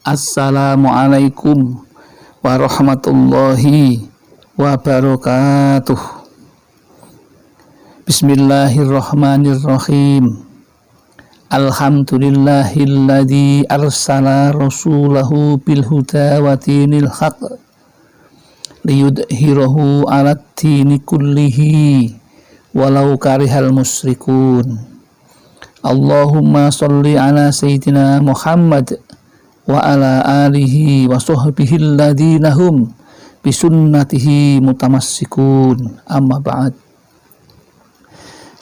Assalamualaikum warahmatullahi wabarakatuh. Bismillahirrahmanirrahim. Alhamdulillahilladzi arsala rasulahu bil huda wa dinil haq liyudhhirahu 'alad dini kullihi walau karihal musyrikun. Allahumma sholli ala sayyidina Muhammad wa ala alihi wa sahbihi alladhina hum bisunnatihi mutamassikun. Amma ba'd.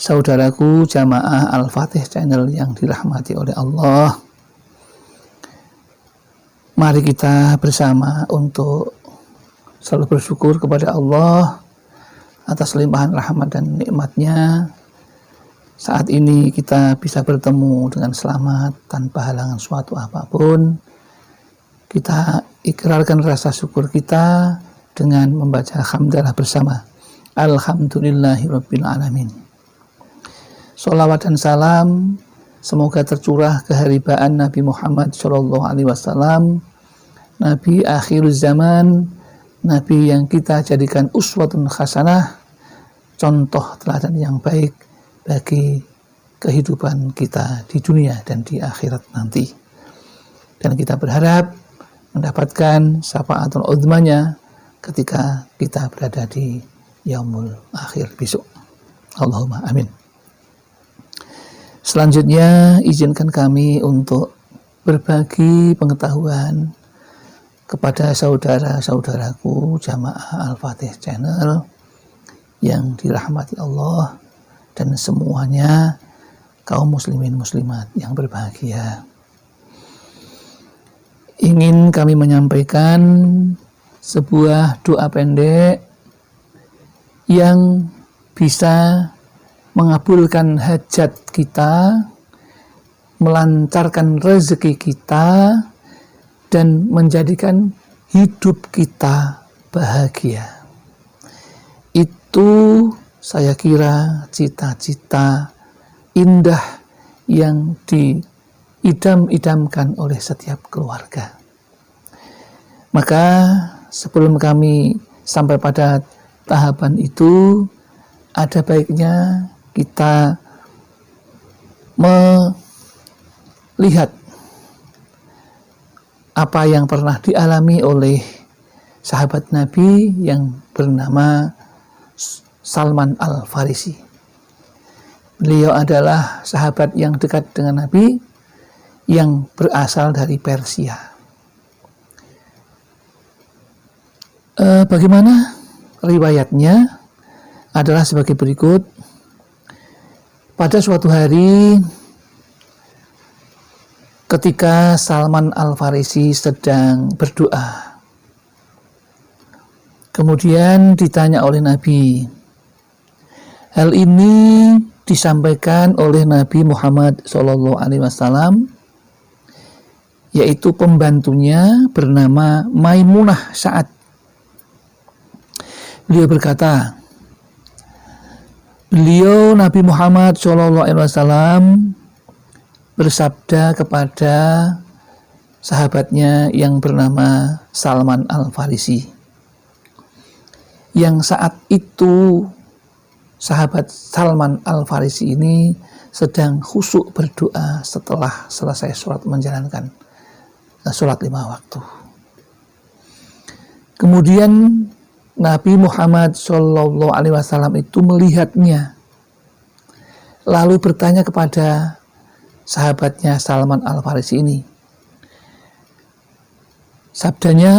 Saudaraku jamaah Al-Fatih Channel yang dirahmati oleh Allah, mari kita bersama untuk selalu bersyukur kepada Allah atas limpahan rahmat dan nikmatnya. Saat ini kita bisa bertemu dengan selamat tanpa halangan suatu apapun. Kita ikrarkan rasa syukur kita dengan membaca hamdalah bersama. Alhamdulillahirabbil alamin. Sholawat dan salam semoga tercurah keharibaan Nabi Muhammad SAW, Nabi akhir zaman, Nabi yang kita jadikan uswatun hasanah, contoh teladan yang baik bagi kehidupan kita di dunia dan di akhirat nanti. Dan kita berharap mendapatkan syafaatul uzmanya ketika kita berada di yaumul akhir besok. Allahumma amin. Selanjutnya izinkan kami untuk berbagi pengetahuan kepada saudara-saudaraku jamaah Al-Fatih Channel yang dirahmati Allah dan semuanya kaum muslimin muslimat yang berbahagia. Ingin kami menyampaikan sebuah doa pendek yang bisa mengabulkan hajat kita, melancarkan rezeki kita, dan menjadikan hidup kita bahagia. Itu saya kira cita-cita indah yang diidam-idamkan oleh setiap keluarga. Maka sebelum kami sampai pada tahapan itu, ada baiknya kita melihat apa yang pernah dialami oleh sahabat Nabi yang bernama Salman Al-Farisi. Beliau adalah sahabat yang dekat dengan Nabi yang berasal dari Persia. Bagaimana riwayatnya adalah sebagai berikut. Pada suatu hari ketika Salman Al-Farisi sedang berdoa, kemudian ditanya oleh Nabi. Hal ini disampaikan oleh Nabi Muhammad SAW, yaitu pembantunya bernama Maimunah Sa'ad. Beliau berkata, beliau Nabi Muhammad SAW bersabda kepada sahabatnya yang bernama Salman Al-Farisi, yang saat itu sahabat Salman Al-Farisi ini sedang khusyuk berdoa setelah selesai sholat, menjalankan sholat 5 waktu. Kemudian Nabi Muhammad SAW itu melihatnya, lalu bertanya kepada sahabatnya Salman Al-Farisi ini. Sabdanya,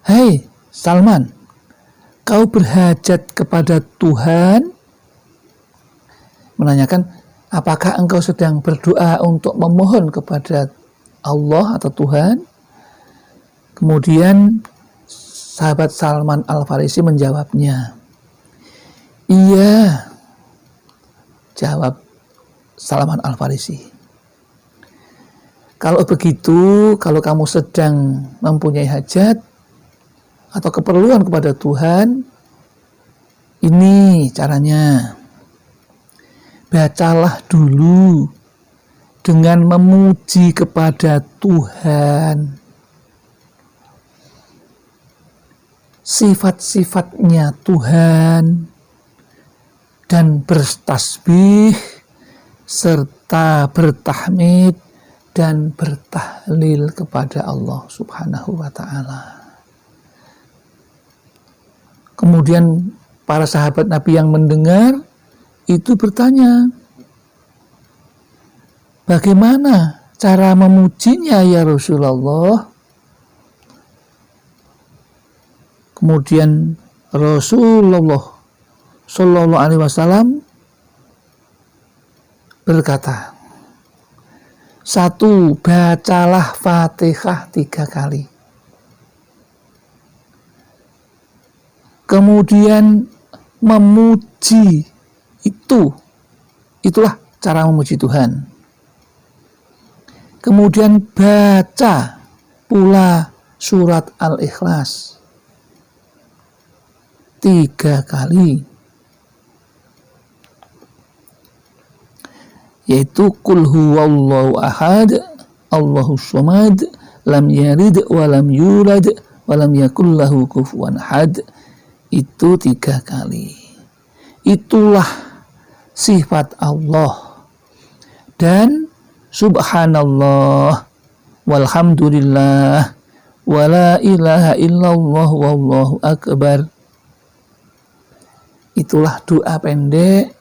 "Hei Salman, kau berhajat kepada Tuhan?" Menanyakan, apakah engkau sedang berdoa untuk memohon kepada Allah atau Tuhan? Kemudian sahabat Salman Al-Farisi menjawabnya, "Iya," jawab Salman Al-Farisi. "Kalau begitu, kalau kamu sedang mempunyai hajat atau keperluan kepada Tuhan, ini caranya. Bacalah dulu dengan memuji kepada Tuhan, sifat-sifatnya Tuhan, dan bertasbih serta bertahmid dan bertahlil kepada Allah Subhanahu wa ta'ala. Kemudian para sahabat Nabi yang mendengar itu bertanya, bagaimana cara memujinya ya Rasulullah? Kemudian Rasulullah Shallallahu Alaihi Wasallam berkata, satu, bacalah Fatihah 3 kali. Kemudian memuji, itulah cara memuji Tuhan. Kemudian baca pula surat Al-Ikhlas 3 kali, yaitu Qul huwallahu ahad, Allahus samad, lam yalid wa lam yulad wa lam yakul lahu kufuwan ahad. Itu 3 kali. Itulah sifat Allah. Dan subhanallah walhamdulillah wa la ilaha illallah wallahu akbar. Itulah doa pendek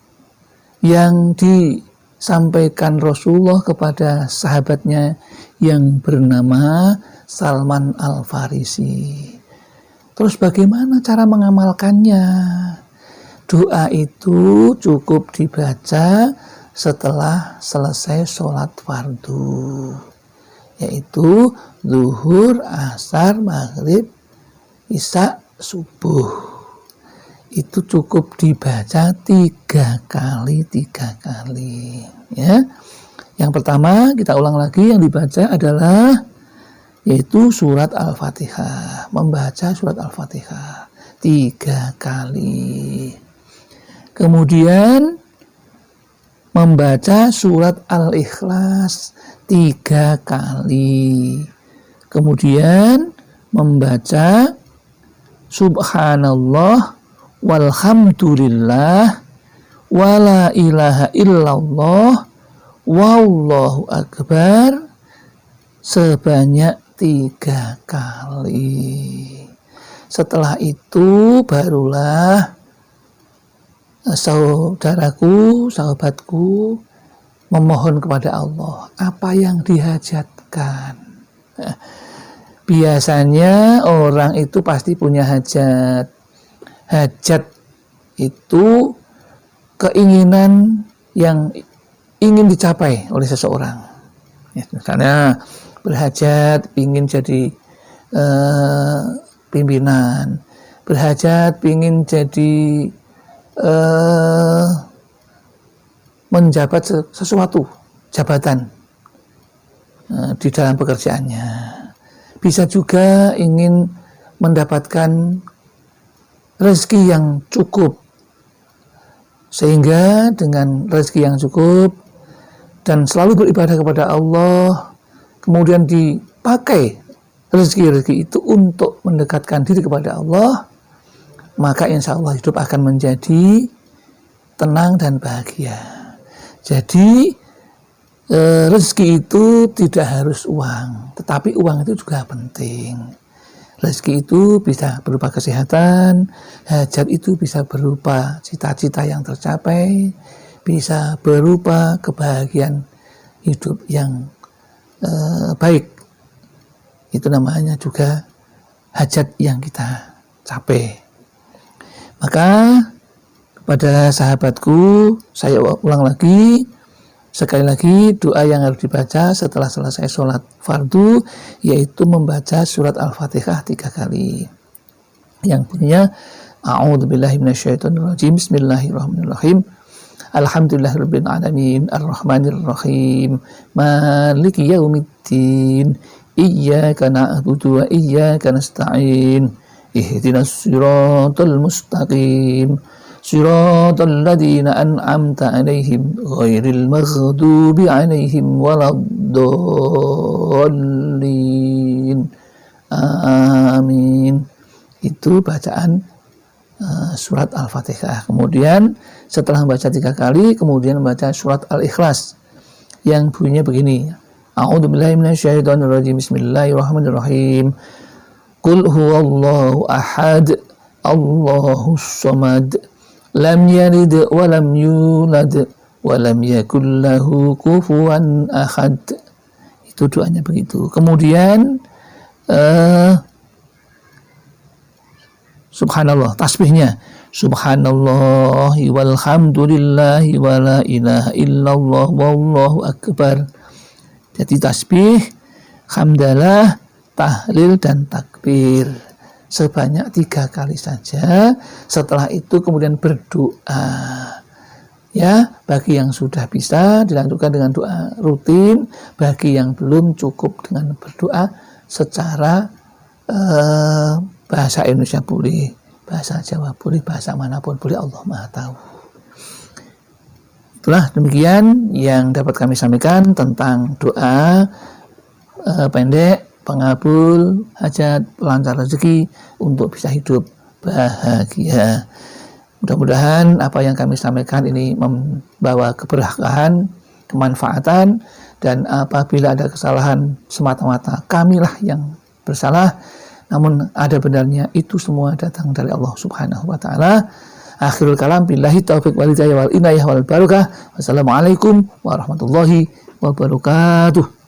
yang disampaikan Rasulullah kepada sahabatnya yang bernama Salman Al-Farisi. Terus bagaimana cara mengamalkannya? Doa itu cukup dibaca setelah selesai sholat fardu, yaitu zuhur, asar, maghrib, isya, subuh. Itu cukup dibaca 3 kali ya. Yang pertama kita ulang lagi, yang dibaca adalah yaitu surat Al-Fatihah, membaca surat Al-Fatihah 3 kali. Kemudian membaca surat Al-Ikhlas 3 kali. Kemudian membaca subhanallah walhamdulillah wala ilaha illallah wallahu akbar sebanyak 3 kali. Setelah itu barulah saudaraku, sahabatku memohon kepada Allah apa yang dihajatkan. Biasanya orang itu pasti punya hajat. Hajat itu keinginan yang ingin dicapai oleh seseorang. Ya, misalnya berhajat ingin jadi pimpinan, berhajat ingin jadi menjabat sesuatu jabatan di dalam pekerjaannya. Bisa juga ingin mendapatkan rezeki yang cukup, sehingga dengan rezeki yang cukup dan selalu beribadah kepada Allah, kemudian dipakai rezeki-rezeki itu untuk mendekatkan diri kepada Allah, maka insya Allah hidup akan menjadi tenang dan bahagia. Jadi rezeki itu tidak harus uang, tetapi uang itu juga penting. Rezeki itu bisa berupa kesehatan, hajat itu bisa berupa cita-cita yang tercapai, bisa berupa kebahagiaan hidup yang baik. Itu namanya juga hajat yang kita capai. Maka kepada sahabatku, saya ulang lagi, sekali lagi doa yang harus dibaca setelah selesai sholat fardu, yaitu membaca surat Al-Fatihah 3 kali. Yang bunyinya, A'udzubillahi minasyaitonirrajim, Bismillahirrahmanirrahim, Alhamdulillahirabbil alamin, Arrahmanirrahim, Maliki yaumiddin, Iyyaka na'budu wa iyyaka nasta'in, Ihdinas siratal mustaqim, siratal ladzina an'amta 'alaihim ghairil maghdubi 'alaihim waladdallin. Amin. Itu bacaan surat Al-Fatihah. Kemudian setelah membaca 3 kali, kemudian membaca surat Al-Ikhlas yang bunyinya begini. A'udzubillahi minasyaitonirrajim. Bismillahirrahmanirrahim. Qul huwallahu ahad, Allahus samad, lam yalid wa lam yulad wa lam yakul lahu kufuwan ahad. Itu doanya begitu. Kemudian subhanallah, tasbihnya subhanallahi walhamdulillahi wa la ilaha illallah wallahu akbar. Jadi tasbih, hamdalah, tahlil dan takbir sebanyak 3 kali saja. Setelah itu kemudian berdoa. Ya, bagi yang sudah bisa dilanjutkan dengan doa rutin, bagi yang belum cukup dengan berdoa secara bahasa Indonesia boleh, bahasa Jawa boleh, bahasa manapun boleh, Allah Maha tahu. Itulah demikian yang dapat kami sampaikan tentang doa pendek pengabul hajat, pelancar rezeki untuk bisa hidup bahagia. Mudah-mudahan apa yang kami sampaikan ini membawa keberkahan, kemanfaatan, dan apabila ada kesalahan semata-mata kamilah yang bersalah, namun ada benarnya itu semua datang dari Allah Subhanahu wa taala. Akhirul kalam, billahi taufiq wal hidayah wal inayah wal barakah. Wassalamualaikum warahmatullahi wabarakatuh.